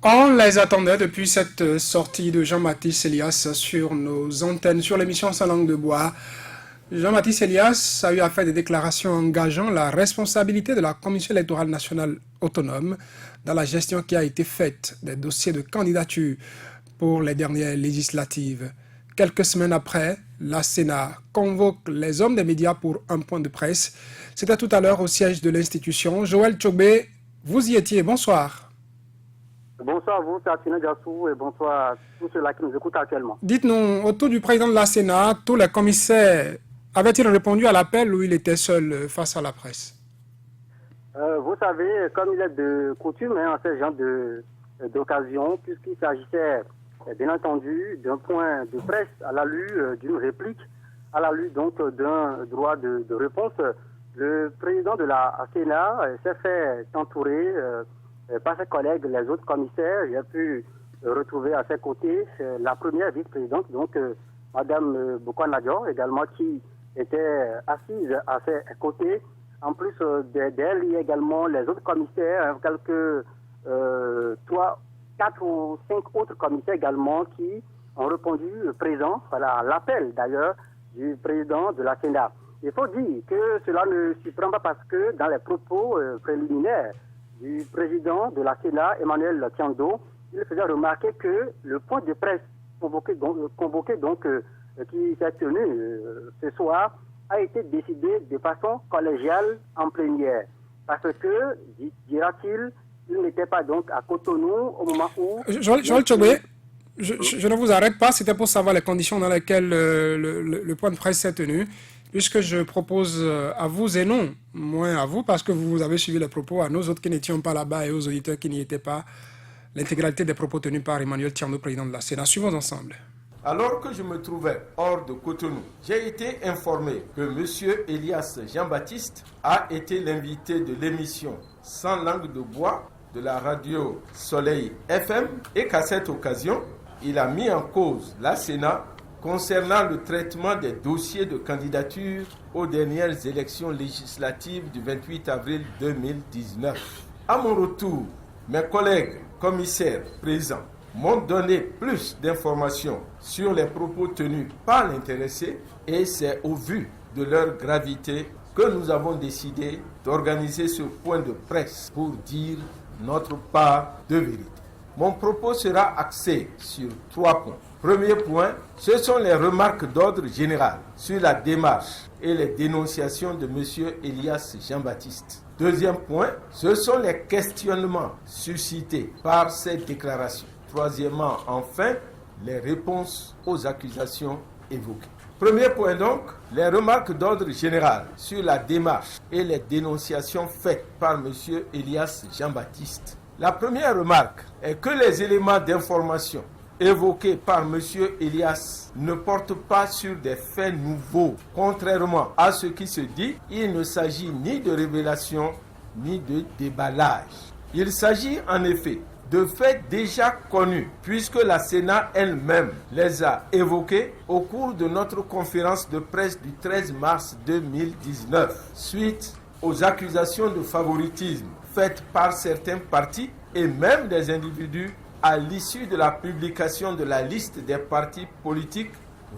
On les attendait depuis cette sortie de Jean-Baptiste Elias sur nos antennes, sur l'émission Sans langue de bois. Jean-Baptiste Elias a eu à faire des déclarations engageant la responsabilité de la Commission électorale nationale autonome dans la gestion qui a été faite des dossiers de candidature pour les dernières législatives. Quelques semaines après, la Sénat convoque les hommes des médias pour un point de presse. C'était tout à l'heure au siège de l'institution. Joël Tchobé, vous y étiez. Bonsoir. Bonsoir à vous, c'est Atine Gassou, et bonsoir à tous ceux-là qui nous écoutent actuellement. Dites-nous, autour du président de la Sénat, tous les commissaires avaient-ils répondu à l'appel ou il était seul face à la presse? Vous savez, comme il est de coutume en ce genre d'occasion, puisqu'il s'agissait bien entendu d'un point de presse à la lutte d'une réplique, à la lutte donc d'un droit de réponse, le président de la Sénat s'est fait entourer par ses collègues, les autres commissaires. J'ai pu retrouver à ses côtés la première vice-présidente, donc Madame Boukwanadio, également, qui était assise à ses côtés. En plus d'elle, il y a également les autres commissaires, quelques 4 ou 5 autres commissaires également qui ont répondu présent à l'appel d'ailleurs du président de la Sénat. Il faut dire que cela ne surprend pas parce que dans les propos préliminaires du président de la Sénat, Emmanuel Tiando, il faisait remarquer que le point de presse convoqué qui s'est tenu ce soir a été décidé de façon collégiale en plénière. Parce que, dira-t-il, il n'était pas donc à Cotonou au moment où... Joël Tchobé, je ne vous arrête pas, c'était pour savoir les conditions dans lesquelles le point de presse s'est tenu, puisque je propose à vous et non, moins à vous, parce que vous avez suivi les propos, à nous autres qui n'étions pas là-bas et aux auditeurs qui n'y étaient pas, l'intégralité des propos tenus par Emmanuel Tiando, président de la Sénat. Suivons ensemble. Alors que je me trouvais hors de Cotonou, j'ai été informé que M. Elias Jean-Baptiste a été l'invité de l'émission Sans langue de bois de la radio Soleil FM et qu'à cette occasion, il a mis en cause la Sénat concernant le traitement des dossiers de candidature aux dernières élections législatives du 28 avril 2019. À mon retour, mes collègues commissaires présents m'ont donné plus d'informations sur les propos tenus par l'intéressé et c'est au vu de leur gravité que nous avons décidé d'organiser ce point de presse pour dire notre part de vérité. Mon propos sera axé sur 3 points. Premier point, ce sont les remarques d'ordre général sur la démarche et les dénonciations de M. Elias Jean-Baptiste. Deuxième point, ce sont les questionnements suscités par ces déclarations. Troisièmement, enfin, les réponses aux accusations évoquées. Premier point donc, les remarques d'ordre général sur la démarche et les dénonciations faites par M. Elias Jean-Baptiste. La première remarque est que les éléments d'information évoqués par M. Elias ne portent pas sur des faits nouveaux. Contrairement à ce qui se dit, il ne s'agit ni de révélation ni de déballage. Il s'agit en effet de faits déjà connus, puisque la Sénat elle-même les a évoqués au cours de notre conférence de presse du 13 mars 2019, suite aux accusations de favoritisme faites par certains partis et même des individus à l'issue de la publication de la liste des partis politiques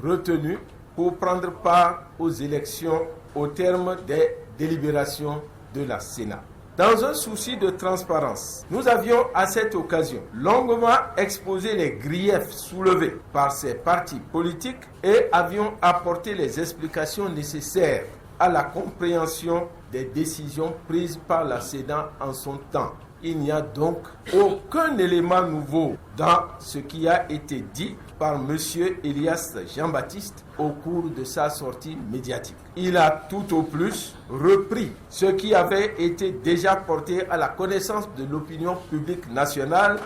retenus pour prendre part aux élections au terme des délibérations de la Sénat. Dans un souci de transparence, nous avions à cette occasion longuement exposé les griefs soulevés par ces partis politiques et avions apporté les explications nécessaires à la compréhension des décisions prises par la Sénat en son temps. Il n'y a donc aucun élément nouveau dans ce qui a été dit par M. Elias Jean-Baptiste au cours de sa sortie médiatique. Il a tout au plus repris ce qui avait été déjà porté à la connaissance de l'opinion publique nationale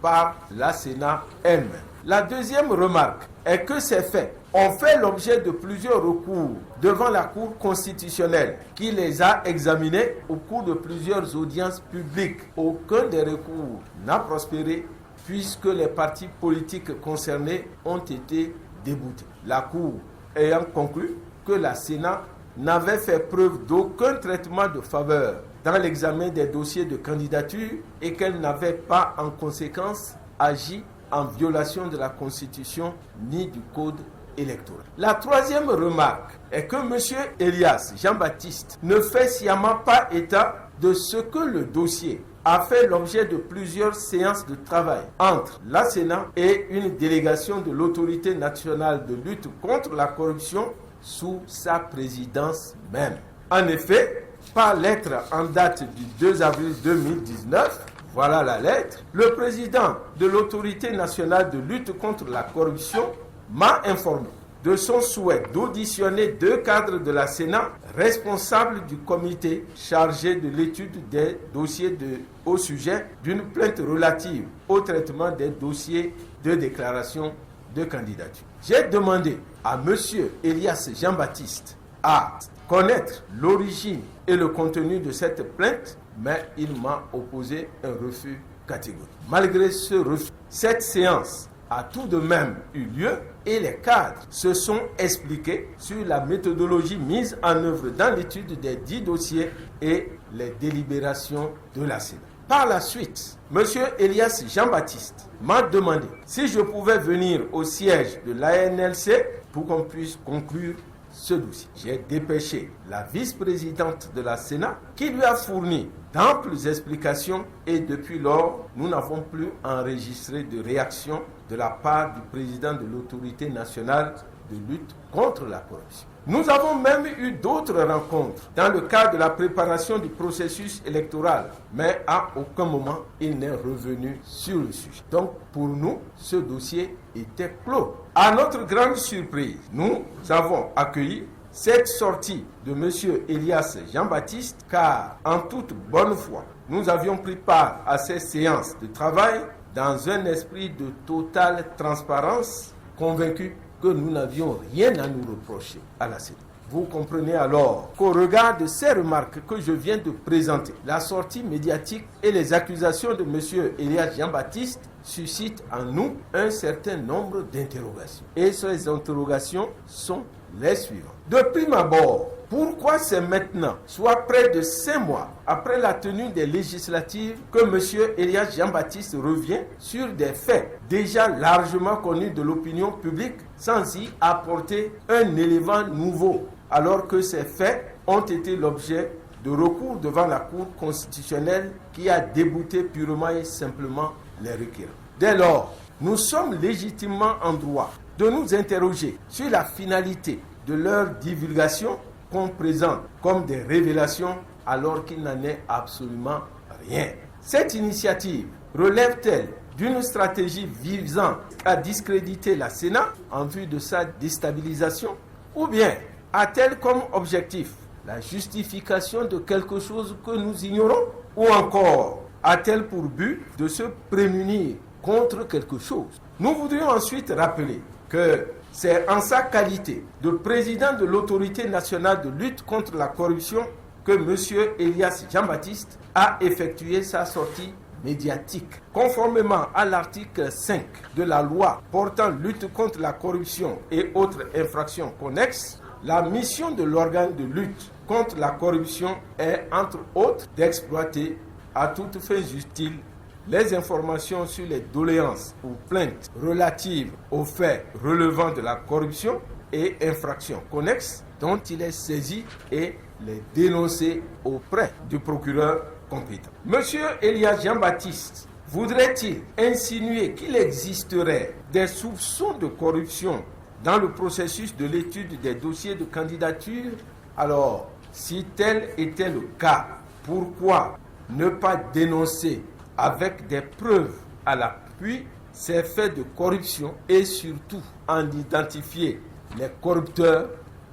par la Sénat elle-même. La deuxième remarque est que ces faits ont fait l'objet de plusieurs recours devant la Cour constitutionnelle qui les a examinés au cours de plusieurs audiences publiques. Aucun des recours n'a prospéré puisque les partis politiques concernés ont été déboutés. La Cour ayant conclu que la Sénat n'avait fait preuve d'aucun traitement de faveur dans l'examen des dossiers de candidature et qu'elle n'avait pas en conséquence agi en violation de la Constitution ni du Code électoral. La troisième remarque est que M. Elias Jean-Baptiste ne fait sciemment pas état de ce que le dossier a fait l'objet de plusieurs séances de travail entre la Sénat et une délégation de l'Autorité nationale de lutte contre la corruption sous sa présidence même. En effet, par lettre en date du 2 avril 2019, voilà la lettre, le président de l'Autorité nationale de lutte contre la corruption m'a informé de son souhait d'auditionner 2 cadres de la Sénat responsables du comité chargé de l'étude des dossiers au sujet d'une plainte relative au traitement des dossiers de déclaration de candidature. J'ai demandé à M. Elias Jean-Baptiste à connaître l'origine et le contenu de cette plainte, mais il m'a opposé un refus catégorique. Malgré ce refus, cette séance a tout de même eu lieu et les cadres se sont expliqués sur la méthodologie mise en œuvre dans l'étude des 10 dossiers et les délibérations de la Sénat. Par la suite, M. Elias Jean-Baptiste m'a demandé si je pouvais venir au siège de l'ANLC pour qu'on puisse conclure ce dossier. J'ai dépêché la vice-présidente de la Sénat qui lui a fourni d'amples explications et depuis lors, nous n'avons plus enregistré de réaction de la part du président de l'Autorité nationale de lutte contre la corruption. Nous avons même eu d'autres rencontres dans le cadre de la préparation du processus électoral, mais à aucun moment il n'est revenu sur le sujet. Donc pour nous, ce dossier était clos. À notre grande surprise, nous avons accueilli cette sortie de M. Elias Jean-Baptiste, car en toute bonne foi, nous avions pris part à ces séances de travail dans un esprit de totale transparence, convaincus que nous n'avions rien à nous reprocher à la Sénat. Vous comprenez alors qu'au regard de ces remarques que je viens de présenter, la sortie médiatique et les accusations de M. Elias Jean-Baptiste suscitent en nous un certain nombre d'interrogations. Et ces interrogations sont les suivantes. De prime abord, pourquoi c'est maintenant, soit près de 5 mois après la tenue des législatives, que M. Elias Jean-Baptiste revient sur des faits déjà largement connus de l'opinion publique sans y apporter un élément nouveau, alors que ces faits ont été l'objet de recours devant la Cour constitutionnelle qui a débouté purement et simplement les requérants. Dès lors, nous sommes légitimement en droit de nous interroger sur la finalité de leur divulgation qu'on présente comme des révélations alors qu'il n'en est absolument rien. Cette initiative relève-t-elle d'une stratégie visant à discréditer la Sénat en vue de sa déstabilisation, ou bien a-t-elle comme objectif la justification de quelque chose que nous ignorons, ou encore a-t-elle pour but de se prémunir contre quelque chose? Nous voudrions ensuite rappeler que c'est en sa qualité de président de l'Autorité nationale de lutte contre la corruption que M. Elias Jean-Baptiste a effectué sa sortie médiatique. Conformément à l'article 5 de la loi portant lutte contre la corruption et autres infractions connexes, la mission de l'organe de lutte contre la corruption est, entre autres, d'exploiter à toutes fins utiles les informations sur les doléances ou plaintes relatives aux faits relevant de la corruption et infractions connexes dont il est saisi et les dénoncer auprès du procureur compétent. Monsieur Elias Jean-Baptiste voudrait-il insinuer qu'il existerait des soupçons de corruption dans le processus de l'étude des dossiers de candidature? Alors, si tel était le cas, pourquoi ne pas dénoncer avec des preuves à l'appui ces faits de corruption et surtout en identifier les corrupteurs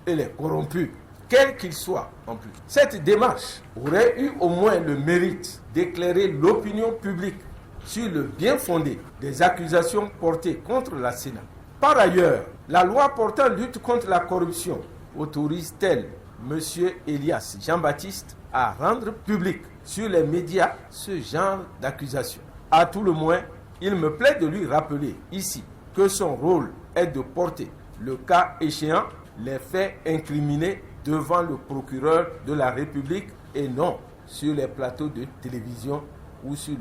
et les corrompus, quels qu'ils soient en plus? Cette démarche aurait eu au moins le mérite d'éclairer l'opinion publique sur le bien fondé des accusations portées contre la Sénat. Par ailleurs, la loi portant lutte contre la corruption autorise-t-elle M. Elias Jean-Baptiste à rendre public sur les médias ce genre d'accusation? À tout le moins, il me plaît de lui rappeler ici que son rôle est de porter, le cas échéant, les faits incriminés devant le procureur de la République et non sur les plateaux de télévision ou sur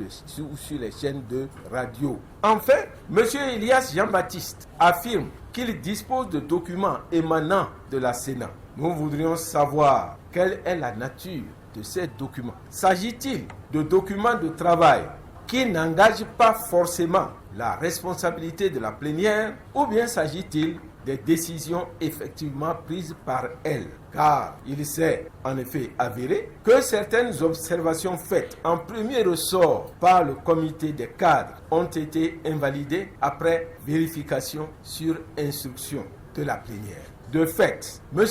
les chaînes de radio. Enfin, M. Elias Jean-Baptiste affirme qu'il dispose de documents émanant de la Sénat. Nous voudrions savoir quelle est la nature de ces documents. S'agit-il de documents de travail qui n'engagent pas forcément la responsabilité de la plénière, ou bien s'agit-il des décisions effectivement prises par elle? Car il s'est en effet avéré que certaines observations faites en premier ressort par le comité des cadres ont été invalidées après vérification sur instruction de la plénière. De fait, M.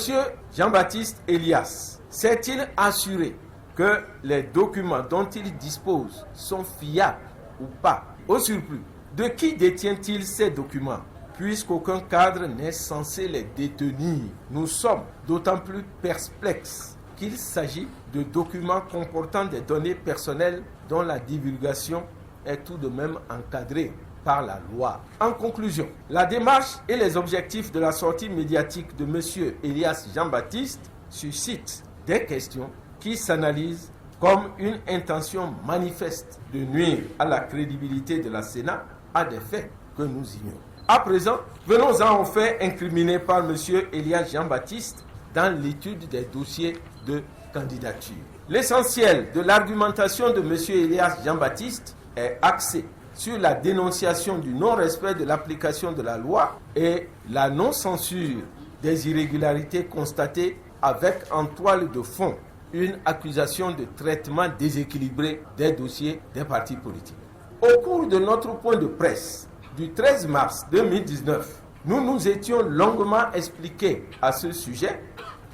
Jean-Baptiste Elias s'est-il assuré que les documents dont il dispose sont fiables ou pas? Au surplus, de qui détient-il ces documents, puisqu'aucun cadre n'est censé les détenir? Nous sommes d'autant plus perplexes qu'il s'agit de documents comportant des données personnelles dont la divulgation est tout de même encadrée par la loi. En conclusion, la démarche et les objectifs de la sortie médiatique de M. Elias Jean-Baptiste suscitent des questions qui s'analysent comme une intention manifeste de nuire à la crédibilité de la Sénat à des faits que nous ignorons. À présent, venons-en aux faits incriminés par M. Elias Jean-Baptiste dans l'étude des dossiers de candidature. L'essentiel de l'argumentation de M. Elias Jean-Baptiste est axé sur la dénonciation du non-respect de l'application de la loi et la non-censure des irrégularités constatées, avec en toile de fond une accusation de traitement déséquilibré des dossiers des partis politiques. Au cours de notre point de presse du 13 mars 2019, nous nous étions longuement expliqués à ce sujet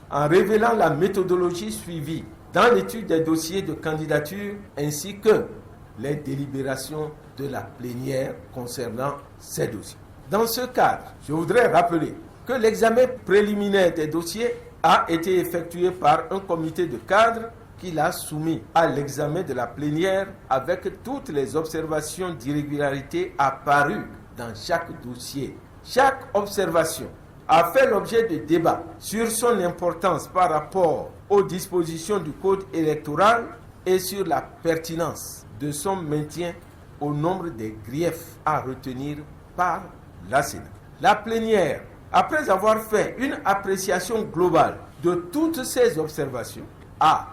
en révélant la méthodologie suivie dans l'étude des dossiers de candidature ainsi que les délibérations de la plénière concernant ces dossiers. Dans ce cadre, je voudrais rappeler que l'examen préliminaire des dossiers a été effectué par un comité de cadre qui l'a soumis à l'examen de la plénière avec toutes les observations d'irrégularité apparues dans chaque dossier. Chaque observation a fait l'objet de débats sur son importance par rapport aux dispositions du code électoral et sur la pertinence de son maintien au nombre des griefs à retenir par la Sénat. La plénière, après avoir fait une appréciation globale de toutes ces observations, a,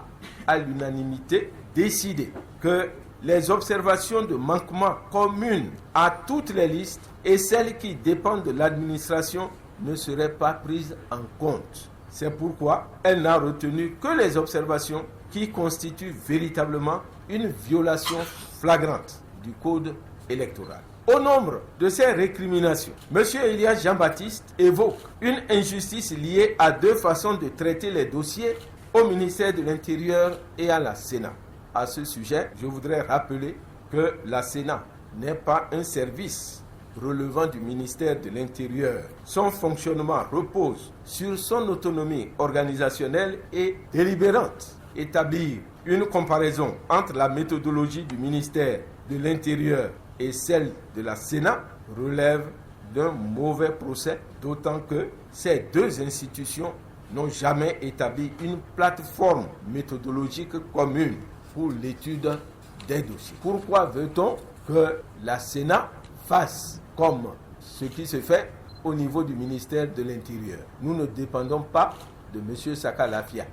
à l'unanimité, décidé que les observations de manquement communes à toutes les listes et celles qui dépendent de l'administration ne seraient pas prises en compte. C'est pourquoi elle n'a retenu que les observations qui constituent véritablement une violation flagrante du code électoral. Au nombre de ces récriminations, M. Elias Jean-Baptiste évoque une injustice liée à deux façons de traiter les dossiers au ministère de l'Intérieur et à la Sénat. À ce sujet, je voudrais rappeler que la Sénat n'est pas un service relevant du ministère de l'Intérieur. Son fonctionnement repose sur son autonomie organisationnelle et délibérante. Établir une comparaison entre la méthodologie du ministère de l'Intérieur et celle de la Sénat relève d'un mauvais procès, d'autant que ces deux institutions n'ont jamais établi une plateforme méthodologique commune pour l'étude des dossiers. Pourquoi veut-on que la Sénat fasse comme ce qui se fait au niveau du ministère de l'Intérieur? Nous ne dépendons pas de M. Sakalafia.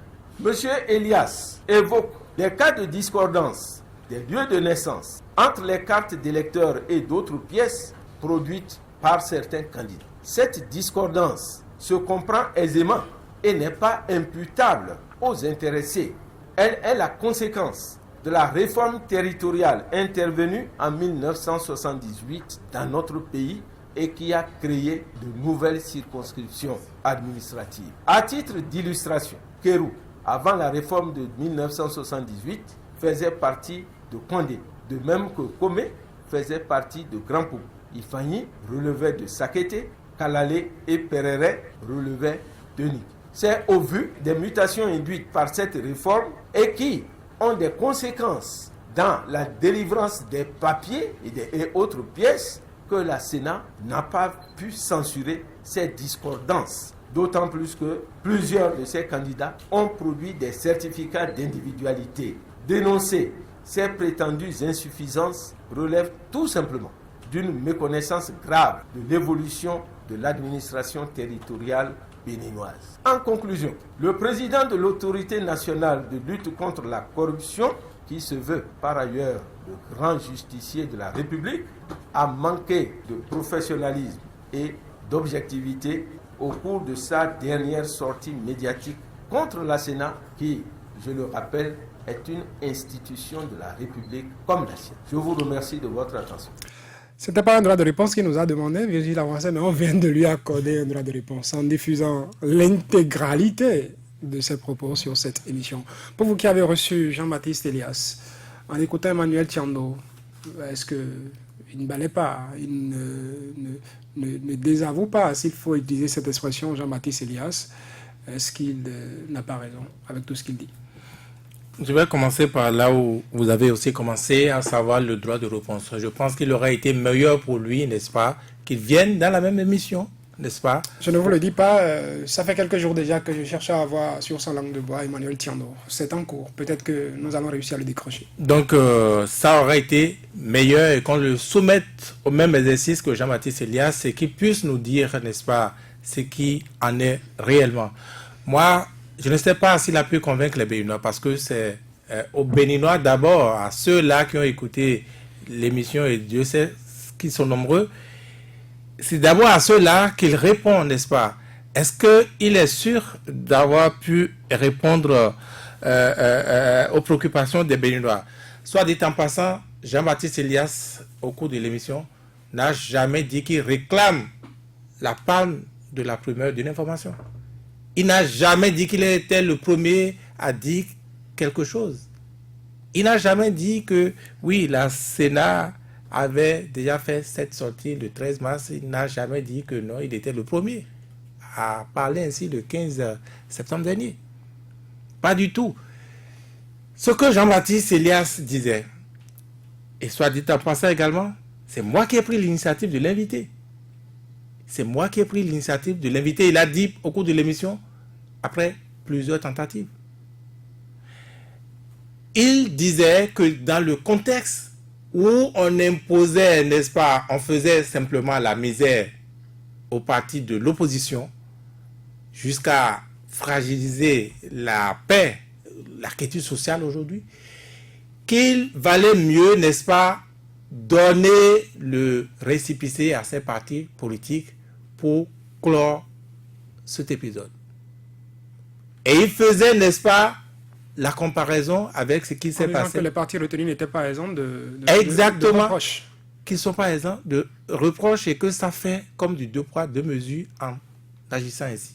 M. Elias évoque des cas de discordance des lieux de naissance entre les cartes d'électeurs et d'autres pièces produites par certains candidats. Cette discordance se comprend aisément et n'est pas imputable aux intéressés. Elle est la conséquence de la réforme territoriale intervenue en 1978 dans notre pays et qui a créé de nouvelles circonscriptions administratives. À titre d'illustration, Kérou, avant la réforme de 1978, faisait partie de Condé, de même que Komé faisait partie de Grand Pou. Ifani relevait de Sakété, Kalalé et Perere relevaient de Nik. C'est au vu des mutations induites par cette réforme et qui ont des conséquences dans la délivrance des papiers et autres pièces que la Sénat n'a pas pu censurer ces discordances. D'autant plus que plusieurs de ces candidats ont produit des certificats d'individualité Dénoncer ces prétendues insuffisances relève tout simplement d'une méconnaissance grave de l'évolution de l'administration territoriale béninoise. En conclusion, le président de l'autorité nationale de lutte contre la corruption, qui se veut par ailleurs le grand justicier de la République, a manqué de professionnalisme et d'objectivité au cours de sa dernière sortie médiatique contre la Sénat qui, je le rappelle, est une institution de la République comme la sienne. Je vous remercie de votre attention. Ce n'était pas un droit de réponse qu'il nous a demandé, Virgile Avancé, mais on vient de lui accorder un droit de réponse en diffusant l'intégralité de ses propos sur cette émission. Pour vous qui avez reçu Jean-Baptiste Elias, en écoutant Emmanuel Tiando, est-ce qu'il ne balaie pas, il ne désavoue pas, s'il faut utiliser cette expression, Jean-Baptiste Elias, est-ce qu'il n'a pas raison avec tout ce qu'il dit? Je vais commencer par là où vous avez aussi commencé, à savoir le droit de réponse. Je pense qu'il aurait été meilleur pour lui, n'est-ce pas, qu'il vienne dans la même émission, n'est-ce pas? Je ne vous le dis pas, ça fait quelques jours déjà que je cherche à avoir sur sa langue de bois Emmanuel Tiando. C'est en cours, peut-être que nous allons réussir à le décrocher. Donc ça aurait été meilleur et qu'on le soumette au même exercice que Jean-Baptiste Elias et qu'il puisse nous dire, n'est-ce pas, ce qui en est réellement. Moi, je ne sais pas s'il a pu convaincre les Béninois parce que c'est aux Béninois d'abord, à ceux-là qui ont écouté l'émission et Dieu sait qu'ils sont nombreux, c'est d'abord à ceux-là qu'il répond, n'est-ce pas? Est-ce qu'il est sûr d'avoir pu répondre aux préoccupations des Béninois? Soit dit en passant, Jean-Baptiste Elias, au cours de l'émission, n'a jamais dit qu'il réclame la palme de la primeur d'une information. Il n'a jamais dit qu'il était le premier à dire quelque chose. Il n'a jamais dit que, oui, la Sénat avait déjà fait cette sortie le 13 mars. Il n'a jamais dit que non, il était le premier à parler ainsi le 15 septembre dernier. Pas du tout. Ce que Jean-Baptiste Elias disait, et soit dit en passant également, c'est moi qui ai pris l'initiative de l'inviter. C'est moi qui ai pris l'initiative de l'inviter. Il a dit au cours de l'émission, après plusieurs tentatives. Il disait que dans le contexte où on imposait, n'est-ce pas, on faisait simplement la misère aux partis de l'opposition jusqu'à fragiliser la paix, la quiétude sociale aujourd'hui, qu'il valait mieux, n'est-ce pas, donner le récépissé à ces partis politiques pour clore cet épisode. Et il faisait, n'est-ce pas, la comparaison avec ce qui s'est passé. Que les partis retenus n'étaient pas exempts de reproches. Qu'ils ne sont pas exempts de reproches et que ça fait comme du deux poids, deux mesures en agissant ainsi.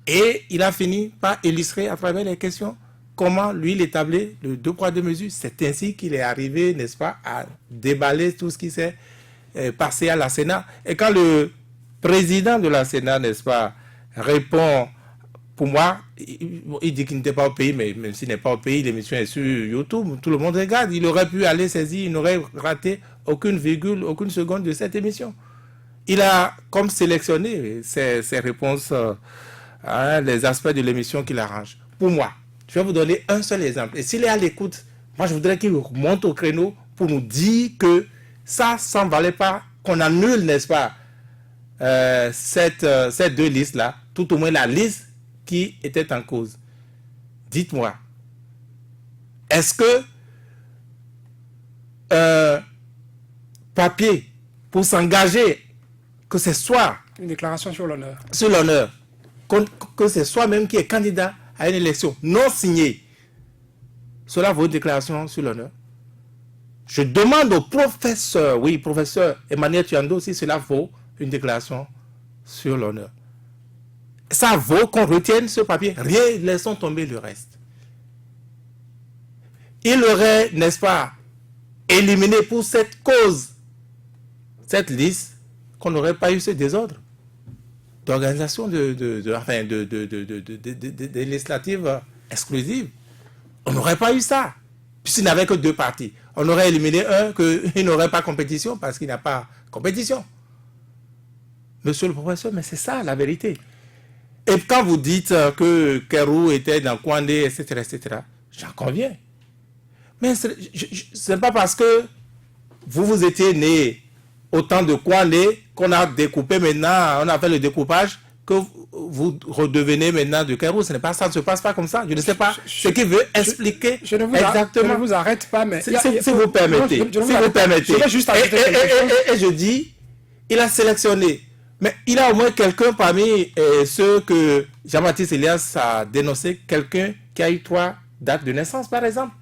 Et il a fini par illustrer à travers les questions comment lui il établit le deux poids, deux mesures. C'est ainsi qu'il est arrivé, n'est-ce pas, à déballer tout ce qui s'est passé à la Sénat. Et quand le président de la Sénat, n'est-ce pas, répond, pour moi, il dit qu'il n'était pas au pays, mais même s'il n'est pas au pays, l'émission est sur YouTube, tout le monde regarde. Il aurait pu aller saisir, il n'aurait raté aucune virgule, aucune seconde de cette émission. Il a comme sélectionné ses réponses, les aspects de l'émission qui l'arrangent. Pour moi, je vais vous donner un seul exemple. Et s'il est à l'écoute, moi je voudrais qu'il monte au créneau pour nous dire que ça ne valait pas, qu'on annule, n'est-ce pas, ces deux listes-là, tout au moins la liste qui était en cause. Dites-moi, est-ce que papier pour s'engager, que ce soit une déclaration sur l'honneur, que ce soit même qui est candidat à une élection non signée, cela vaut une déclaration sur l'honneur? Je demande au professeur, oui, professeur Emmanuel Tiando, si cela vaut une déclaration sur l'honneur. Ça vaut qu'on retienne ce papier. Rien, laissons tomber le reste. Il aurait, n'est-ce pas, éliminé pour cette cause, cette liste, qu'on n'aurait pas eu ce désordre d'organisation de législatives exclusives. On n'aurait pas eu ça, puisqu'il n'avait que deux partis. On aurait éliminé un, qu'il n'aurait pas compétition, parce qu'il n'a pas compétition. Monsieur le professeur, mais c'est ça la vérité. Et quand vous dites que Kérou était dans Kouandé, etc., j'en conviens. Mais ce n'est pas parce que vous étiez né au temps de Kouandé qu'on a découpé maintenant, on a fait le découpage, que vous redevenez maintenant de Kairou. Ce n'est pas ça, ça ne se passe pas comme ça. Je ne sais pas ce qu'il veut expliquer exactement. Je ne vous arrête pas, mais... Si vous permettez. Je vais juste ajouter quelque chose. Et je dis, il a sélectionné. Mais il a au moins quelqu'un parmi ceux que Jean-Baptiste Elias a dénoncé, quelqu'un qui a eu 3 dates de naissance, par exemple.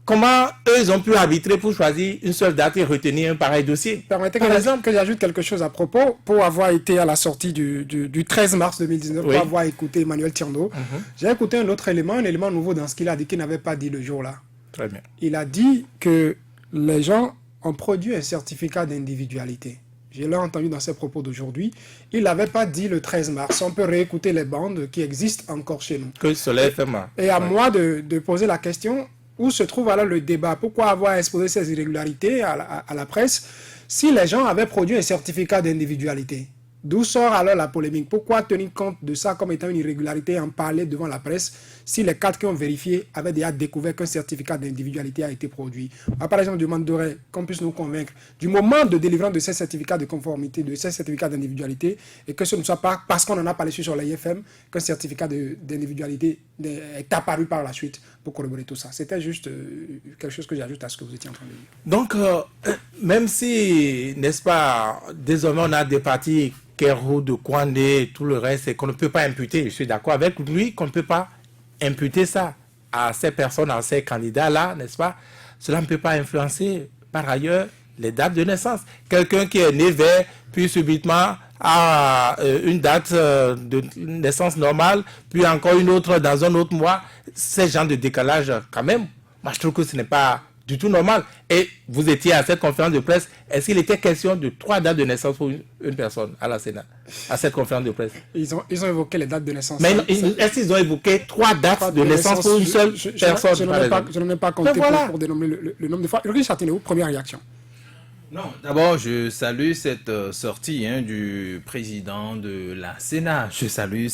Comment eux, ils ont pu arbitrer pour choisir une seule date et retenir un pareil dossier? Permettez que j'ajoute quelque chose à propos. Pour avoir été à la sortie du 13 mars 2019, pour avoir écouté Emmanuel Tirno, j'ai écouté un autre élément, un élément nouveau dans ce qu'il a dit, qu'il n'avait pas dit le jour-là. Très bien. Il a dit que les gens ont produit un certificat d'individualité. Je l'ai entendu dans ses propos d'aujourd'hui. Il n'avait pas dit le 13 mars. On peut réécouter les bandes qui existent encore chez nous. Que cela fait mal. Et à moi de poser la question, où se trouve alors le débat? Pourquoi avoir exposé ces irrégularités à la presse si les gens avaient produit un certificat d'individualité? D'où sort alors la polémique? Pourquoi tenir compte de ça comme étant une irrégularité et en parler devant la presse si les 4 qui ont vérifié avaient déjà découvert qu'un certificat d'individualité a été produit? Par exemple, je demanderais qu'on puisse nous convaincre du moment de délivrance de ces certificats de conformité, de ces certificats d'individualité, et que ce ne soit pas parce qu'on en a parlé sur la IFM qu'un certificat d'individualité est apparu par la suite pour corroborer tout ça. C'était juste quelque chose que j'ajoute à ce que vous étiez en train de dire. Donc, même si, n'est-ce pas, désormais on a des partis Kairou, de Kouandé et tout le reste, et qu'on ne peut pas imputer, je suis d'accord avec lui, qu'on ne peut pas imputer ça à ces personnes, à ces candidats-là, n'est-ce pas? Cela ne peut pas influencer, par ailleurs, les dates de naissance. Quelqu'un qui est né vert, puis subitement a une date de naissance normale, puis encore une autre dans un autre mois, ces genres de décalage, quand même, moi je trouve que ce n'est pas du tout normal. Et vous étiez à cette conférence de presse, est-ce qu'il était question de 3 dates de naissance pour une personne à la Sénat, à cette conférence de presse? Ils ont évoqué les dates de naissance. Mais est-ce qu'ils ont évoqué 3 dates de naissance pour une seule personne? Je n'en ai pas compté pour dénommer le nombre de fois. Ulrich Châteauneau, première réaction. Non, d'abord, je salue cette sortie du président de la Sénat. Je salue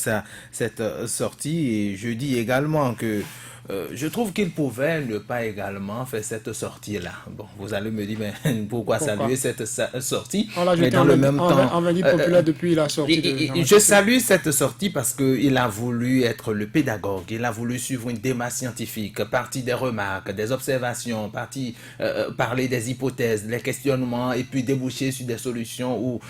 cette sortie et je dis également que je trouve qu'il pouvait ne pas également faire cette sortie-là. Bon, vous allez me dire, mais pourquoi saluer cette sortie? Mais dans le même temps, en Vendée populaire depuis la sortie je salue cette sortie parce qu'il a voulu être le pédagogue, il a voulu suivre une démarche scientifique, partir des remarques, des observations, parler des hypothèses, des questionnements et puis déboucher sur des solutions ou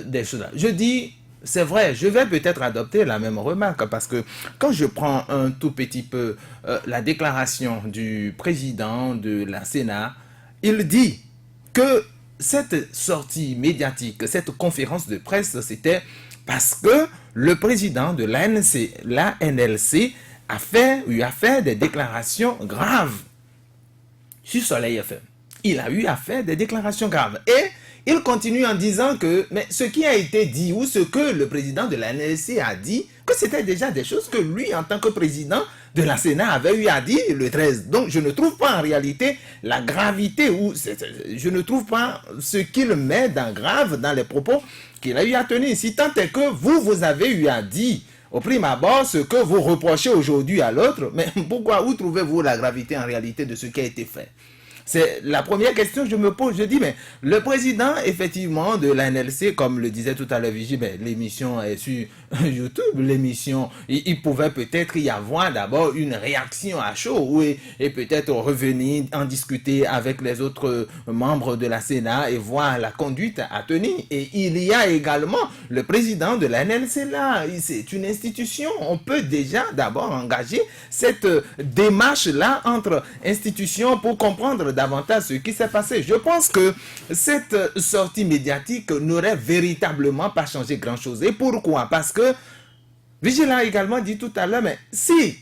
des choses. Je dis, c'est vrai, je vais peut-être adopter la même remarque parce que quand je prends un tout petit peu la déclaration du président de la Sénat, il dit que cette sortie médiatique, cette conférence de presse, c'était parce que le président de l'ANLC lui a fait des déclarations graves sur Soleil FM. Il a eu à faire des déclarations graves. Et il continue en disant que mais ce qui a été dit ou ce que le président de la NLC a dit, que c'était déjà des choses que lui, en tant que président de la Sénat, avait eu à dire le 13. Donc, je ne trouve pas en réalité la gravité ou je ne trouve pas ce qu'il met dans grave dans les propos qu'il a eu à tenir. Si tant est que vous avez eu à dire au prime abord ce que vous reprochez aujourd'hui à l'autre, mais pourquoi, où trouvez-vous la gravité en réalité de ce qui a été fait? C'est la première question que je me pose. Je dis, mais le président, effectivement, de l'ANLC, comme le disait tout à l'heure Vigie, l'émission est sur YouTube, l'émission, il pouvait peut-être y avoir d'abord une réaction à chaud, et peut-être revenir en discuter avec les autres membres de la Sénat et voir la conduite à tenir. Et il y a également le président de l'ANLC là, c'est une institution. On peut déjà d'abord engager cette démarche-là entre institutions pour comprendre davantage ce qui s'est passé. Je pense que cette sortie médiatique n'aurait véritablement pas changé grand-chose. Et pourquoi? Parce que, Vigil a également dit tout à l'heure, mais si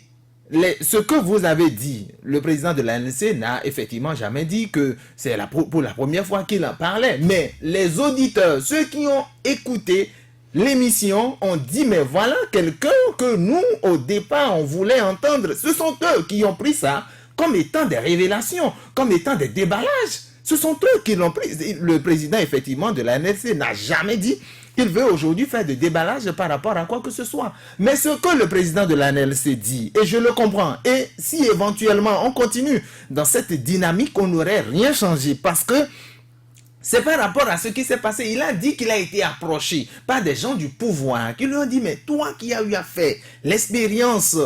ce que vous avez dit, le président de l'ANC n'a effectivement jamais dit que c'est pour la première fois qu'il en parlait, mais les auditeurs, ceux qui ont écouté l'émission, ont dit, mais voilà quelqu'un que nous, au départ, on voulait entendre. Ce sont eux qui ont pris ça comme étant des révélations, comme étant des déballages. Ce sont eux qui l'ont pris. Le président, effectivement, de la NLC n'a jamais dit qu'il veut aujourd'hui faire de déballage par rapport à quoi que ce soit. Mais ce que le président de la NLC dit, et je le comprends, et si éventuellement on continue dans cette dynamique, on n'aurait rien changé parce que c'est par rapport à ce qui s'est passé. Il a dit qu'il a été approché par des gens du pouvoir qui lui ont dit, mais toi qui as eu à faire l'expérience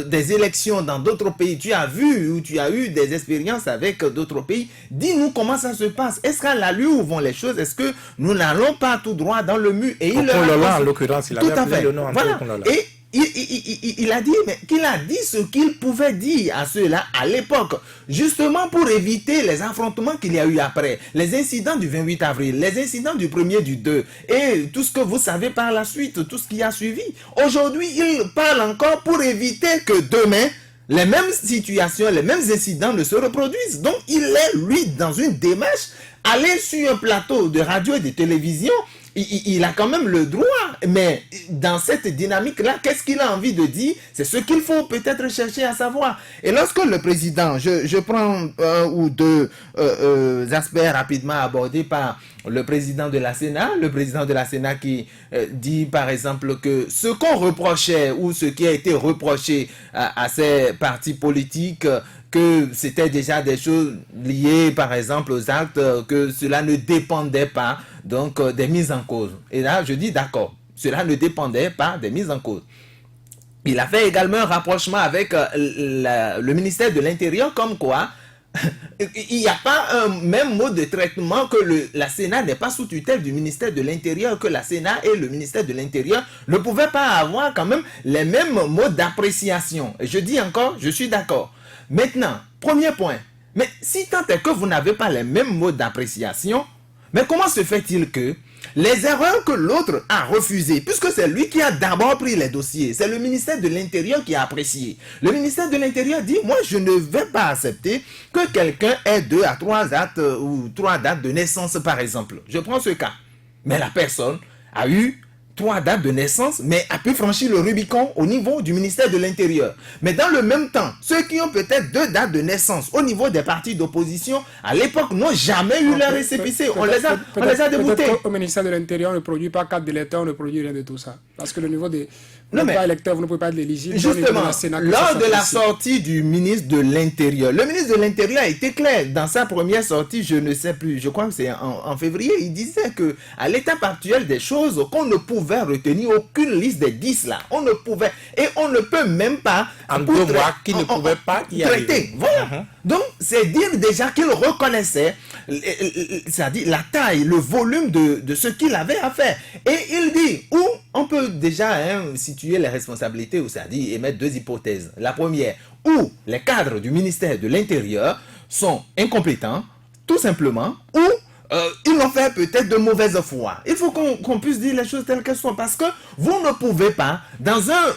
des élections dans d'autres pays, tu as vu ou tu as eu des expériences avec d'autres pays, dis-nous comment ça se passe. Est-ce qu'à l'allure où vont les choses, est-ce que nous n'allons pas tout droit dans le mur? Et il en l'occurrence, il avait appelé le nom. Voilà. Et il a dit qu'il a dit ce qu'il pouvait dire à ceux-là à l'époque, justement pour éviter les affrontements qu'il y a eu après, les incidents du 28 avril, les incidents du 1er, du 2, et tout ce que vous savez par la suite, tout ce qui a suivi. Aujourd'hui, il parle encore pour éviter que demain, les mêmes situations, les mêmes incidents ne se reproduisent. Donc, il est, lui, dans une démarche, aller sur un plateau de radio et de télévision. Il a quand même le droit, mais dans cette dynamique-là, qu'est-ce qu'il a envie de dire? C'est ce qu'il faut peut-être chercher à savoir. Et lorsque le président, je prends un ou deux aspects rapidement abordés par le président de la Sénat qui dit par exemple que ce qu'on reprochait ou ce qui a été reproché à ces partis politiques, que c'était déjà des choses liées par exemple aux actes, que cela ne dépendait pas donc des mises en cause. Et là je dis d'accord, cela ne dépendait pas des mises en cause. Il a fait également un rapprochement avec le ministère de l'Intérieur, comme quoi il n'y a pas un même mode de traitement, que la Sénat n'est pas sous tutelle du ministère de l'Intérieur, que la Sénat et le ministère de l'Intérieur ne pouvaient pas avoir quand même les mêmes modes d'appréciation. Et je dis encore, je suis d'accord. Maintenant, premier point, mais si tant est que vous n'avez pas les mêmes modes d'appréciation, mais comment se fait-il que les erreurs que l'autre a refusées, puisque c'est lui qui a d'abord pris les dossiers, c'est le ministère de l'Intérieur qui a apprécié. Le ministère de l'Intérieur dit, moi je ne vais pas accepter que quelqu'un ait 2 à 3 dates ou 3 dates de naissance par exemple. Je prends ce cas. Mais la personne a eu 3 dates de naissance, mais a pu franchir le Rubicon au niveau du ministère de l'Intérieur. Mais dans le même temps, ceux qui ont peut-être 2 dates de naissance au niveau des partis d'opposition, à l'époque, n'ont jamais eu leur récépissé. On les a déboutés. Au ministère de l'Intérieur, on ne produit pas carte d'électeur, on ne produit rien de tout ça. Parce que le niveau des électeurs, vous ne pouvez pas être éligible. Justement, lors de la sortie du ministre de l'Intérieur, le ministre de l'Intérieur a été clair. Dans sa première sortie, je ne sais plus, je crois que c'est en février, il disait que à l'étape actuelle des choses, qu'on ne pouvait retenir aucune liste des 10 là. On ne pouvait, et on ne peut même pas en devoir qu'il ne pouvait pas y traiter. Voilà. Donc, c'est dire déjà qu'il reconnaissait, c'est-à-dire la taille, le volume de ce qu'il avait à faire. Et il dit, où on peut déjà situer les responsabilités, c'est-à-dire émettre 2 hypothèses. La première, où les cadres du ministère de l'Intérieur sont incompétents, tout simplement, ou ils l'ont fait peut-être de mauvaise foi. Il faut qu'on puisse dire les choses telles qu'elles sont, parce que vous ne pouvez pas, dans un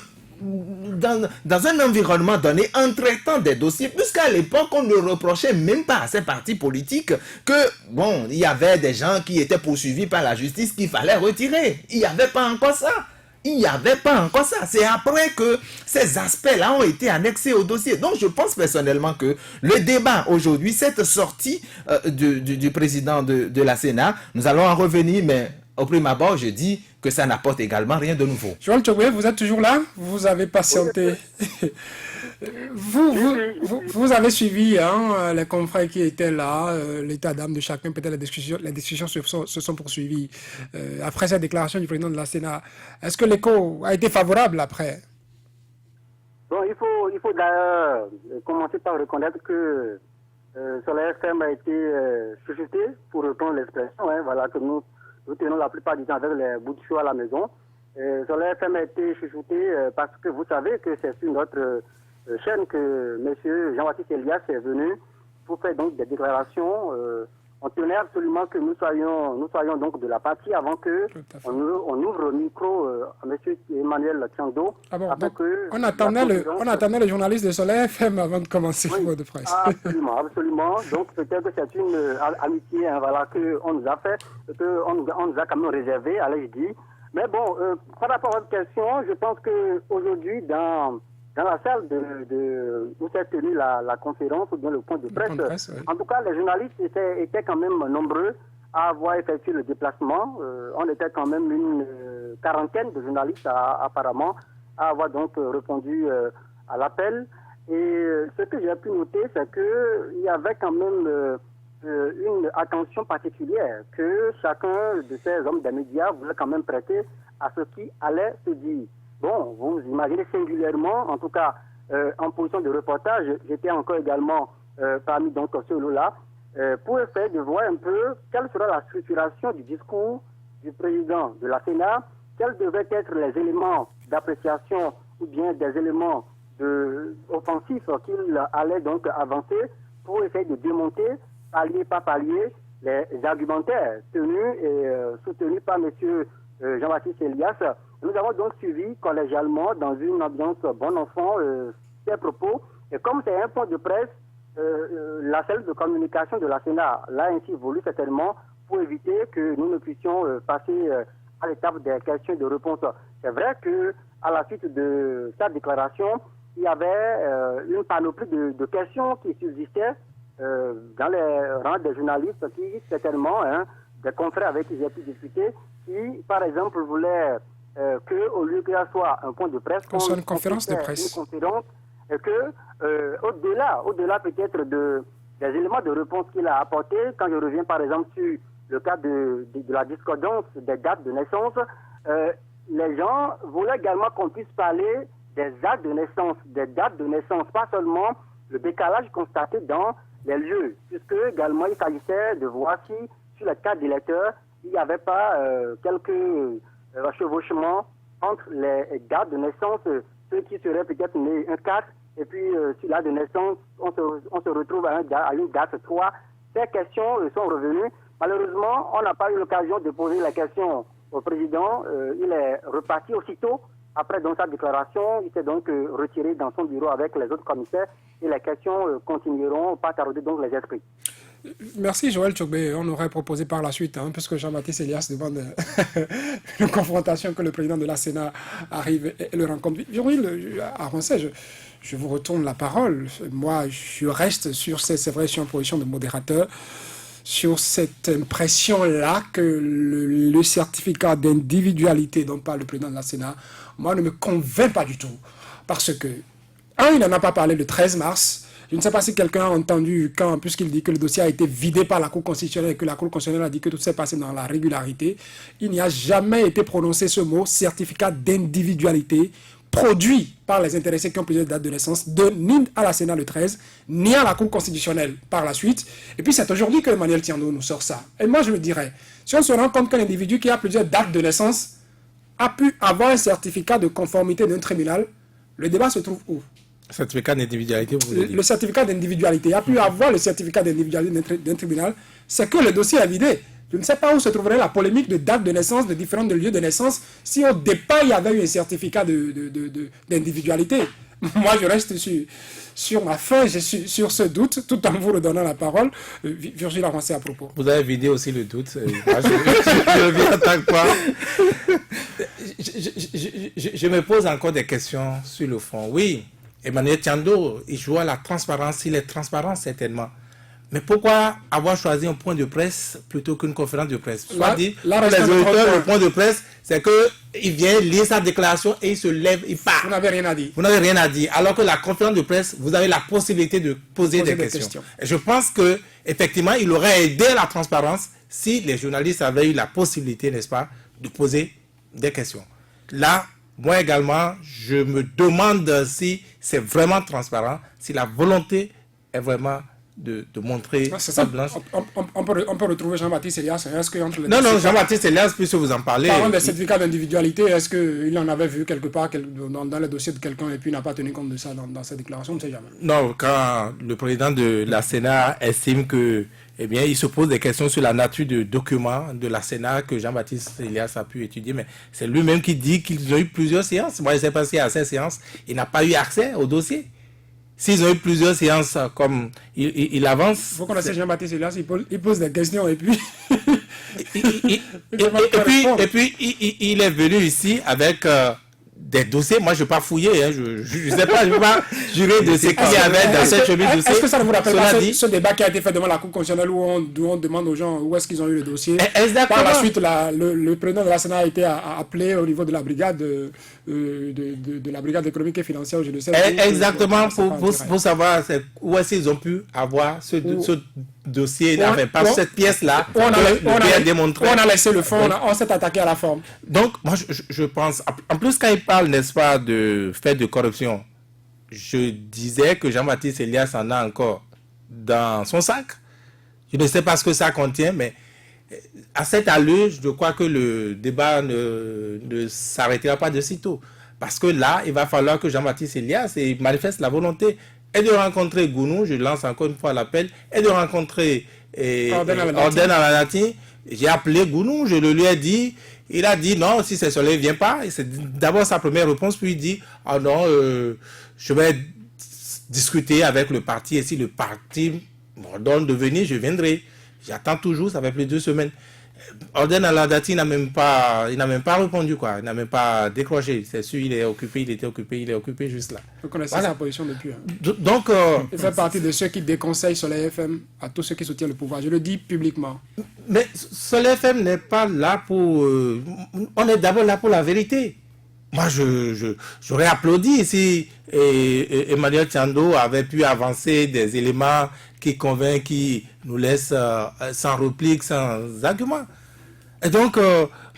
environnement donné, en traitant des dossiers, puisqu'à l'époque, on ne reprochait même pas à ces partis politiques que, bon, il y avait des gens qui étaient poursuivis par la justice qu'il fallait retirer. Il n'y avait pas encore ça. Il n'y avait pas encore ça. C'est après que ces aspects-là ont été annexés au dossier. Donc, je pense personnellement que le débat aujourd'hui, cette sortie du président de la Sénat, nous allons en revenir, mais au prime abord, je dis que ça n'apporte également rien de nouveau. Joël Tchokwe, vous êtes toujours là? Vous avez patienté. Vous avez suivi les confrères qui étaient là, l'état d'âme de chacun, peut-être les discussions se sont poursuivies après cette déclaration du président de la Sénat. Est-ce que l'écho a été favorable après? Bon, il faut d'ailleurs commencer par reconnaître que Soleil FM a été chuchoté, pour reprendre l'expression, voilà, que nous tenons la plupart du temps avec les bouts de chou à la maison. Soleil FM a été chuchoté parce que vous savez que c'est sur notre chaîne que M. Jean-Baptiste Elias est venu pour faire donc des déclarations. On tenait absolument que nous soyons donc de la partie avant que on ouvre le micro à M. Emmanuel Tiangdo. Ah bon, on attendait le journaliste de Soleil FM avant de commencer le mot de presse. Absolument. Donc peut-être que c'est une amitié voilà, qu'on nous a fait, qu'on nous a quand même réservé, allez-je dire. Mais bon, par rapport à votre question, je pense qu'aujourd'hui, dans dans la salle où s'est tenue la conférence ou bien le point de presse. Oui. En tout cas, les journalistes étaient quand même nombreux à avoir effectué le déplacement. On était quand même une quarantaine de journalistes apparemment à avoir donc répondu à l'appel. Et ce que j'ai pu noter, c'est qu'il y avait quand même une attention particulière que chacun de ces hommes des médias voulait quand même prêter à ce qui allait se dire. Bon, vous imaginez singulièrement, en tout cas en position de reportage, j'étais encore également parmi donc ceux là pour essayer de voir un peu quelle sera la structuration du discours du président de la Sénat, quels devaient être les éléments d'appréciation ou bien des éléments offensifs qu'il allait donc avancer pour essayer de démonter palier par palier les argumentaires tenus et soutenus par M. Jean-Baptiste Elias. Nous avons donc suivi collégialement dans une ambiance bon enfant ces propos. Et comme c'est un point de presse, la cellule de communication de la Sénat l'a ainsi voulu certainement pour éviter que nous ne puissions passer à l'étape des questions et de réponses. C'est vrai que à la suite de sa déclaration, il y avait une panoplie de questions qui subsistaient dans les rangs des journalistes qui, certainement, des confrères avec qui j'ai pu discuter, qui, par exemple, voulaient qu'au lieu qu'il y soit un point de presse, qu'on soit une conférence de presse. Une conférence, et que, au-delà peut-être des éléments de réponse qu'il a apportés, quand je reviens, par exemple, sur le cas de la discordance des dates de naissance, les gens voulaient également qu'on puisse parler des actes de naissance, des dates de naissance, pas seulement le décalage constaté dans les lieux, puisque également il s'agissait de voir si sur les cartes d'électeurs, il n'y avait pas quelques chevauchements entre les dates de naissance, ceux qui seraient peut-être nés un 4, et puis sur la de naissance, on se retrouve à une date 3. Ces questions sont revenues. Malheureusement, on n'a pas eu l'occasion de poser la question au président. Il est reparti aussitôt. Après donc sa déclaration, il s'est donc retiré dans son bureau avec les autres commissaires et les questions continueront pas tarder donc les esprits. Merci Joël Tchokbe. On aurait proposé par la suite, puisque Jean-Baptiste Elias demande une confrontation que le président de la Sénat arrive et le rencontre. Joël Arancet, je vous retourne la parole. Moi, je reste sur c'est vrai, sur une position de modérateur, sur cette impression-là que le certificat d'individualité dont parle le président de la Sénat, moi, ne me convainc pas du tout. Parce que, il n'en a pas parlé le 13 mars. Je ne sais pas si quelqu'un a entendu puisqu'il dit que le dossier a été vidé par la Cour constitutionnelle et que la Cour constitutionnelle a dit que tout s'est passé dans la régularité. Il n'y a jamais été prononcé ce mot, certificat d'individualité, produit par les intéressés qui ont plusieurs dates de naissance, ni à la Sénat le 13, ni à la Cour constitutionnelle par la suite. Et puis c'est aujourd'hui que Emmanuel Tiando nous sort ça. Et moi je me dirais, si on se rend compte qu'un individu qui a plusieurs dates de naissance a pu avoir un certificat de conformité d'un tribunal, le débat se trouve où? Certificat d'individualité, vous voulez dire. Le certificat d'individualité. A pu avoir le certificat d'individualité d'un tribunal, c'est que le dossier est vidé. Je ne sais pas où se trouverait la polémique de date de naissance, de différents lieux de naissance, si au départ il y avait eu un certificat d'individualité. Moi, je reste sur ma fin, je suis sur ce doute, tout en vous redonnant la parole. Virgile Arancet à propos. Vous avez vidé aussi le doute. Moi, je reviens en tant que quoi. Je me pose encore des questions sur le fond. Oui, Emmanuel Tiando, il joue à la transparence, il est transparent certainement. Mais pourquoi avoir choisi un point de presse plutôt qu'une conférence de presse? Soit dit, les auditeurs, le point de presse, c'est qu'il vient lire sa déclaration et il se lève, il part. Vous n'avez rien à dire. Vous n'avez rien à dire. Alors que la conférence de presse, vous avez la possibilité de poser des questions. Et je pense qu'effectivement, il aurait aidé à la transparence si les journalistes avaient eu la possibilité, n'est-ce pas, de poser des questions. Là, moi également, je me demande si c'est vraiment transparent, si la volonté est vraiment de montrer ça blanche. On peut retrouver Jean-Baptiste Elias. Est-ce que entre non, Jean-Baptiste Elias, puisque vous en parlez. Parlant des certificats d'individualité, est-ce qu'il en avait vu quelque part dans le dossier de quelqu'un et puis n'a pas tenu compte de ça dans sa déclaration? On ne sait jamais. Non, quand le président de la Sénat estime que, il se pose des questions sur la nature de documents de la Sénat que Jean-Baptiste Elias a pu étudier, mais c'est lui-même qui dit qu'ils ont eu plusieurs séances. Moi, je ne sais pas si à ces séances, il n'a pas eu accès au dossier. S'ils ont eu plusieurs séances, comme il avance... Vous connaissez Jean-Baptiste Elias, il pose des questions et puis... et puis, il est venu ici avec des dossiers. Moi, je ne vais pas fouiller. Hein. Je ne sais pas, je ne vais pas jurer de ce qu'il y avait dans cette chemise dossier. Est-ce que ça ne vous rappelle Cela pas dit, ce débat qui a été fait devant la Cour constitutionnelle où on demande aux gens où est-ce qu'ils ont eu le dossier? Exactement. Par la suite, le président de la Sénat a été appelé au niveau de la brigade de la brigade économique et financière, je le sais. Exactement, pour savoir où est-ce qu'ils ont pu avoir ce dossier, cette pièce-là, on a démontré. On a laissé le fond, on s'est attaqué à la forme. Donc, moi, je pense, en plus, quand il parle, n'est-ce pas, de fait de corruption, je disais que Jean-Baptiste Elias en a encore dans son sac. Je ne sais pas ce que ça contient, mais à cette allure, je crois que le débat ne s'arrêtera pas de sitôt. Parce que là, il va falloir que Jean-Baptiste Elias manifeste la volonté et de rencontrer Gounou, je lance encore une fois l'appel, et de rencontrer Orden Alanati. J'ai appelé Gounou, je le lui ai dit, il a dit non, si c'est Soleil, viens pas. Et c'est d'abord sa première réponse, puis il dit, ah non, je vais discuter avec le parti, et si le parti m'ordonne de venir, je viendrai. J'attends toujours, ça fait plus de 2 semaines. Orden Aladati n'a même pas répondu, quoi. Il n'a même pas décroché. C'est sûr, il était occupé juste là. Vous connaissez voilà. sa position depuis. Hein. Donc, il fait partie de ceux qui déconseillent Soleil FM à tous ceux qui soutiennent le pouvoir. Je le dis publiquement. Mais Soleil FM n'est pas là pour... on est d'abord là pour la vérité. Moi, j'aurais applaudi si Emmanuel Tiando avait pu avancer des éléments qui convainquent, qui nous laissent sans réplique, sans argument. Et donc,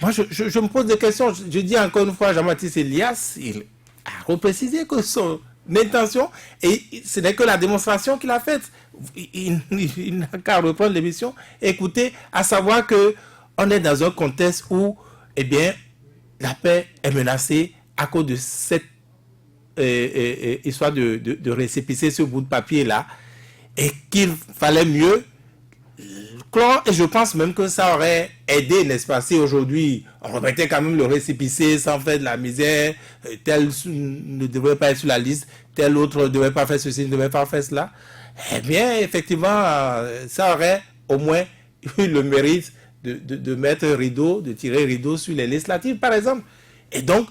moi, je me pose des questions. Je dis encore une fois, Jean-Baptiste Elias, il a reprécisé que son intention, et ce n'est que la démonstration qu'il a faite. Il n'a qu'à reprendre l'émission, écouter, à savoir que on est dans un contexte où, eh bien, la paix est menacée à cause de cette histoire de récépissé ce bout de papier-là, et qu'il fallait mieux clore, et je pense même que ça aurait aidé, n'est-ce pas, si aujourd'hui on remettait quand même le récépissé sans faire de la misère, tel ne devrait pas être sur la liste, tel autre ne devrait pas faire ceci, ne devrait pas faire cela. Eh bien, effectivement, ça aurait au moins eu le mérite de mettre rideau, de tirer rideau sur les législatives, par exemple. Et donc,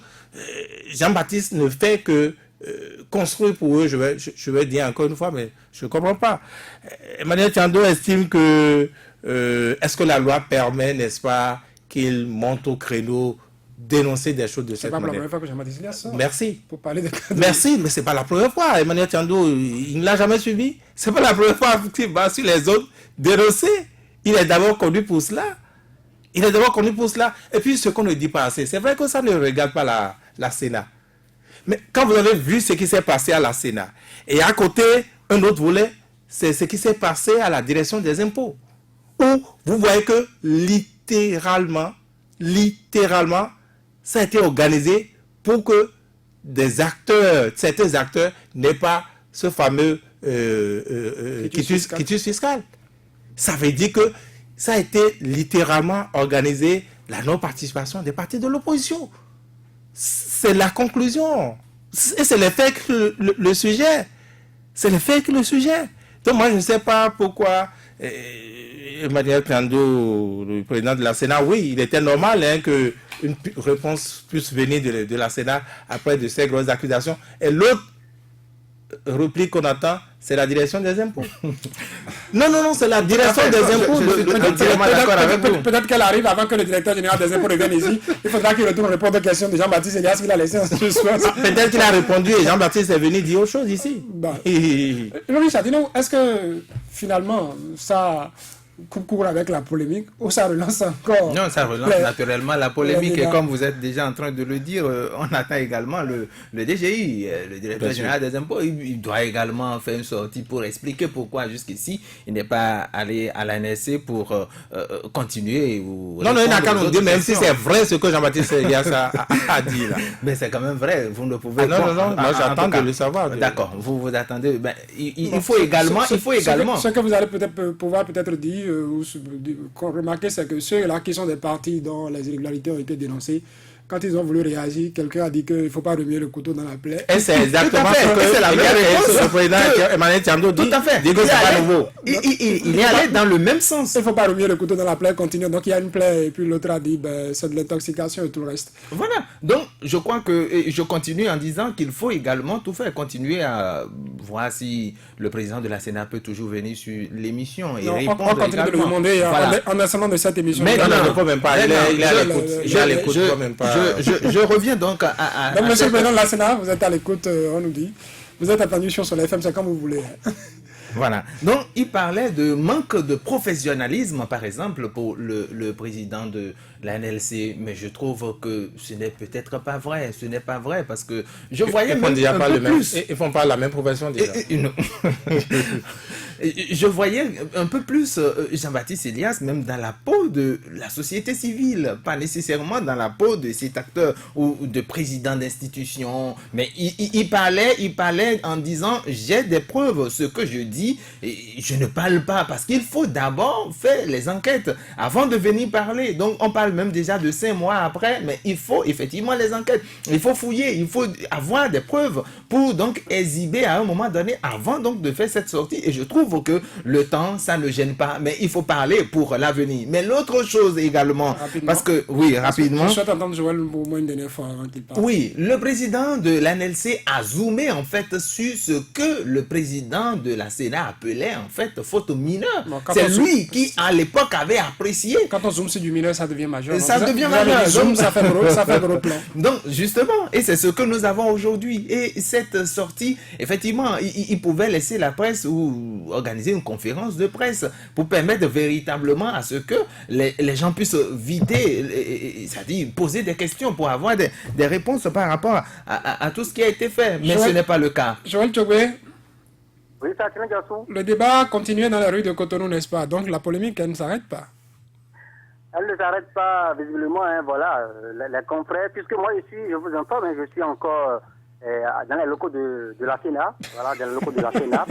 Jean-Baptiste ne fait que construire pour eux, je vais dire encore une fois, mais je ne comprends pas. Emmanuel Tiando estime que est-ce que la loi permet, n'est-ce pas, qu'il monte au créneau, dénoncer des choses de cette manière. C'est pas la première fois que Jean-Baptiste Elias sort. Merci. Pour parler de... Merci, mais c'est pas la première fois. Emmanuel Tiando, il ne l'a jamais suivi. C'est pas la première fois qu'il va sur les autres dénoncer. Il est d'abord connu pour cela. Et puis, ce qu'on ne dit pas assez, c'est vrai que ça ne regarde pas la Sénat. Mais quand vous avez vu ce qui s'est passé à la Sénat, et à côté, un autre volet, c'est ce qui s'est passé à la direction des impôts, où vous voyez que littéralement, ça a été organisé pour que certains acteurs n'aient pas ce fameux quitus fiscal. Ça veut dire que ça a été littéralement organisé, la non-participation des partis de l'opposition. C'est la conclusion. Et c'est l'effet que le sujet. Donc moi, je ne sais pas pourquoi Emmanuel Tiando, le président de la Sénat, oui, il était normal qu'une réponse puisse venir de la Sénat après de ces grosses accusations. Et l'autre réplique qu'on attend, c'est la direction des impôts. Non, c'est la direction des impôts. Peut-être qu'elle arrive avant que le directeur général des impôts revienne ici. Il faudra qu'il retourne répondre aux questions de Jean-Baptiste Elias qu'il a laissé en suspens. Peut-être qu'il a répondu et Jean-Baptiste est venu dire autre chose ici. Richard, est-ce que finalement ça court avec la polémique ou ça relance encore? Non, ça relance naturellement la polémique et comme vous êtes déjà en train de le dire, on attend également le DGI, le directeur général des impôts, il doit également faire une sortie pour expliquer pourquoi jusqu'ici il n'est pas allé à la NSC pour continuer. Non, il n'a qu'à nous dire, même si c'est vrai ce que Jean-Baptiste Elias a dit là. Mais c'est quand même vrai, vous ne pouvez pas. Non, moi j'attends de le savoir. D'accord, vous attendez. Il faut également. Ce que vous allez pouvoir dire, remarquer, c'est que ceux-là qui sont des partis dont les irrégularités ont été dénoncées, quand ils ont voulu réagir, quelqu'un a dit qu'il ne faut pas remuer le couteau dans la plaie. Et c'est exactement Tout à fait, ce que c'est la même réponse le président Emmanuel Tiando dit. Tout à fait. Dit que c'est pas nouveau. Il est allé dans le même sens. Il ne faut pas remuer le couteau dans la plaie, continue. Donc il y a une plaie et puis l'autre a dit c'est de l'intoxication et tout le reste. Voilà. Donc, je crois que je continue en disant qu'il faut également tout faire. Continuer à voir si le président de la Sénat peut toujours venir sur l'émission et Non, répondre on continue de le également. demander Voilà. en ascendant de cette émission. Mais Non, non, il ne faut même pas. Il est à l'écoute. Il est à l'écoute, il faut même pas. Je reviens donc à Donc, monsieur cette- le président de la Sénat, vous êtes à l'écoute, on nous dit. Vous êtes attendu sur la FM, c'est quand vous voulez. Voilà. Donc, il parlait de manque de professionnalisme, par exemple, pour le président de la NLC. Mais je trouve que ce n'est peut-être pas vrai. Ce n'est pas vrai parce que je voyais Ils font même déjà un pas peu le même. plus. Ils font pas la même profession déjà. Non. Je voyais un peu plus Jean-Baptiste Elias même dans la peau de la société civile, pas nécessairement dans la peau de cet acteur ou de président d'institution, mais il parlait en disant j'ai des preuves, ce que je dis, et je ne parle pas parce qu'il faut d'abord faire les enquêtes avant de venir parler. Donc on parle même déjà de 5 mois après, mais il faut effectivement les enquêtes, il faut fouiller, il faut avoir des preuves pour donc exhiber à un moment donné avant donc de faire cette sortie. Et je trouve que le temps, ça ne gêne pas, mais il faut parler pour l'avenir. Mais l'autre chose également, Rapidement. parce que, oui, rapidement. Je souhaite entendre Joël au moins une dernière fois avant qu'il parle. Oui, le président de l'ANLC a zoomé en fait sur ce que le président de la Sénat appelait en fait faute mineure. Bon, quand C'est on zoome- lui qui à l'époque avait apprécié. Quand on zoome sur du mineur, ça devient majeur. Ça Donc, devient vous avez majeur. dit zoom, Donc- ça fait gros plan. Donc, justement, et c'est ce que nous avons aujourd'hui. Et cette sortie, effectivement, il pouvait laisser la presse ou organiser une conférence de presse pour permettre véritablement à ce que les gens puissent vider, c'est-à-dire poser des questions pour avoir des réponses par rapport à tout ce qui a été fait. Mais Joël- ce n'est pas le cas. Joël Tchogwe, Oui, ça tient, garçon. le débat continuait dans la rue de Cotonou, n'est-ce pas? Donc la polémique, elle ne s'arrête pas. Elle ne s'arrête pas visiblement, hein, voilà, les confrères, puisque moi ici, je vous informe, hein, je suis encore dans les locaux de la Sénat, voilà, dans les locaux de la Sénat.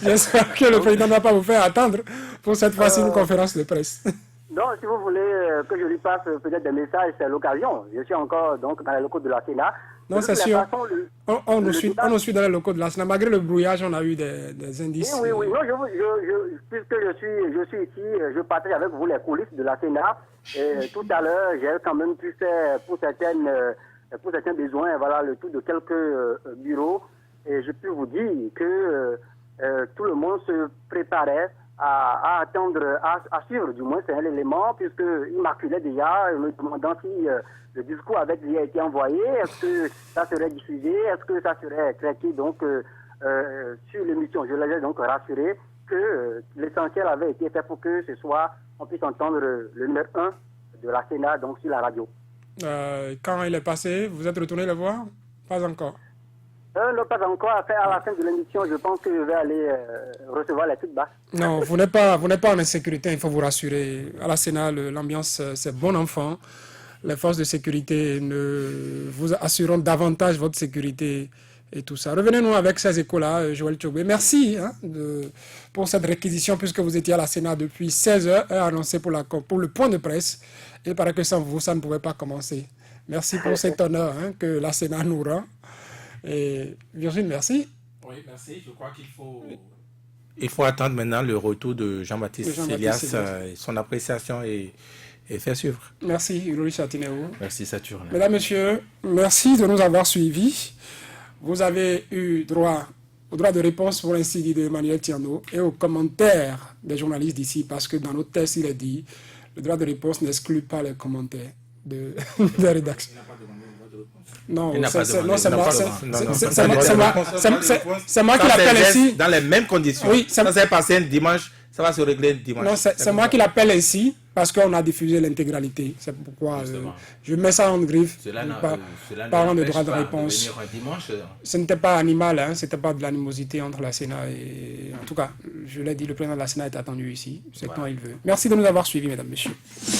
J'espère que le président ne va pas vous faire attendre pour cette fois-ci une conférence de presse. Non, si vous voulez que je lui passe peut-être des messages, c'est l'occasion. Je suis encore donc dans les locaux de la Sénat. Non, De c'est toutes les sûr. façons, On nous le suit, débat- on nous suit dans les locaux de la Sénat. Malgré le brouillage, on a eu des indices. Oui. Non, puisque je suis ici, je partage avec vous les coulisses de la Sénat. Et tout à l'heure, j'ai quand même pu faire pour certains besoins, voilà, le tour de quelques bureaux. Et je peux vous dire que tout le monde se préparait à attendre, à suivre du moins c'est un élément, puisqu'il m'acculait déjà, me demandant si le discours avait déjà été envoyé, est-ce que ça serait diffusé, est-ce que ça serait traité donc sur l'émission. Je les ai donc rassurés que l'essentiel avait été fait pour que ce soir on puisse entendre le numéro 1 de la Sénat donc sur la radio. Quand il est passé, vous êtes retourné le voir? Pas encore. Non, pas encore. À la fin de l'émission, je pense que je vais aller recevoir les feedbacks. Non, vous n'êtes pas en insécurité, il faut vous rassurer. À la Sénat, l'ambiance, c'est bon enfant. Les forces de sécurité vous assureront davantage votre sécurité et tout ça. Revenez-nous avec ces échos-là, Joël Tchogwe. Merci pour cette réquisition, puisque vous étiez à la Sénat depuis 16 heures, heure annoncée pour le point de presse. Et il paraît que sans vous, ça ne pouvait pas commencer. Merci pour cet honneur que la Sénat nous rend. Et Virginie, merci. Oui, merci. Je crois qu'il faut attendre maintenant le retour de Jean-Baptiste Elias, son appréciation et faire suivre. Merci, Ulrich Chatinéo. Merci, Saturne. Mesdames, Messieurs, merci de nous avoir suivis. Vous avez eu droit au droit de réponse pour ainsi dire de Emmanuel Tiando et aux commentaires des journalistes d'ici, parce que dans notre texte, il est dit le droit de réponse n'exclut pas les commentaires de rédaction. Non, c'est moi qui l'appelle ainsi. Dans les mêmes conditions. Oui, ça s'est passé un dimanche, ça va se régler dimanche. Non, c'est moi qui l'appelle ainsi parce qu'on a diffusé l'intégralité. C'est pourquoi je mets ça en griffe. Parlant de droit de réponse. Ce n'était pas animal, ce n'était pas de l'animosité entre la Sénat et... En tout cas, je l'ai dit, le président de la Sénat est attendu ici. C'est quand il veut. Merci de nous avoir suivis, mesdames, messieurs.